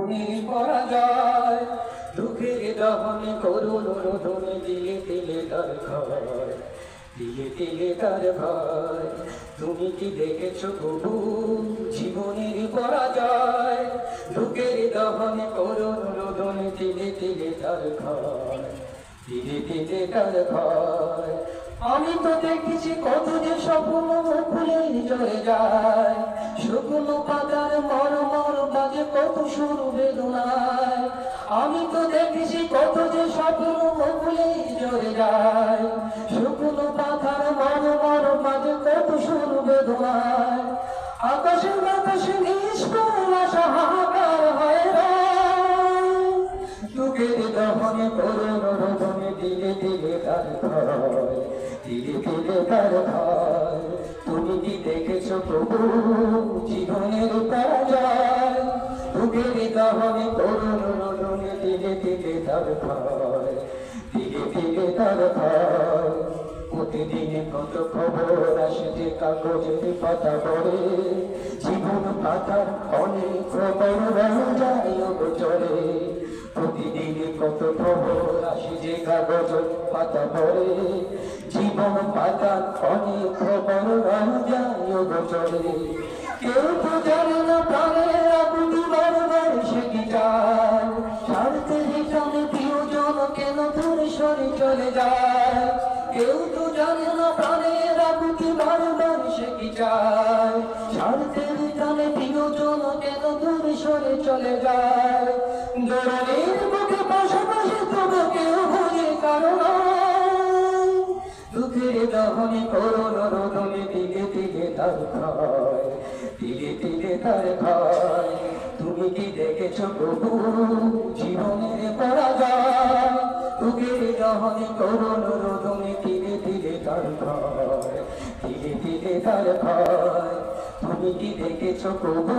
জীবনের পরাজয়, দুঃখের দহনে করুণ রোদনে দিলে দিলে তার ঘর, দিলে দিলে তার ভয়। তুমি কি দেখেছ প্রভু জীবনের পরাজয়, দুঃখের দহনে করুণ রোদনে দিলে দিলে তার ঘর, দিলে দিলে তার ভয়। আমি তো দেখেছি কত যে স্বপ্ন ফুলের ঝরে যায়, শুকনো পাতার মরমর বাজে কত সুর বেদনায়। আমি তো দেখেছি কত যে স্বপ্ন ফুলের ঝরে যায়, শুকনো পাতার মরমর বাজে কত সুর বেদনায়। আকাশে বাতাসে নিষ্ফল আশা হাহাকার হয় রে, দুঃখের দহনে করুণ রোদনে দিলে দিলে তার ভয়, দিলে দিলে তার ভয়। তুমি কি দেখেছ প্রভু জীবনের পরাজয়, দুঃখের দহনে করুণ রোদনে দিলে দিলে তার ভয়, দিলে দিলে তার ভয়। প্রতিদিন কত খবর আসে যে কাগজের পাতা পড়ে, জীবন পাতার অনেক খবর যায় গোচরে। প্রতিদিন কত খবর আসে যে কাগজের পাতা পড়ে, জীবন পাতার অনেক খবর যায় গোচরে। কেউ তো জানে না প্রাণের আকুতি বারবার সে কি চায়, স্বার্থের টানে প্রিয়জন কেন দূরে সরে চলে যায়। কেউ তো জানে না প্রাণের আকুতি বারবার সে কি চায়, স্বার্থের টানে প্রিয়জন কেন দূরে সরে চলে যায়। দৌড়ের বুকে পাশাপাশি তবু কেউ ভুলে কারণ, দুঃখের দহনে করুণ রোদনে দিলে দিলে তার ভয়, দিলে দিলে তার ভয়। তুমি কি দেখেছ প্রভু জীবনের পরাজয়, দুঃখের দহনে করুণ রোদনে দিলে দিলে তার ভয়, দিলে দিলে তার ভয়। তুমি কি দেখেছ প্রভু।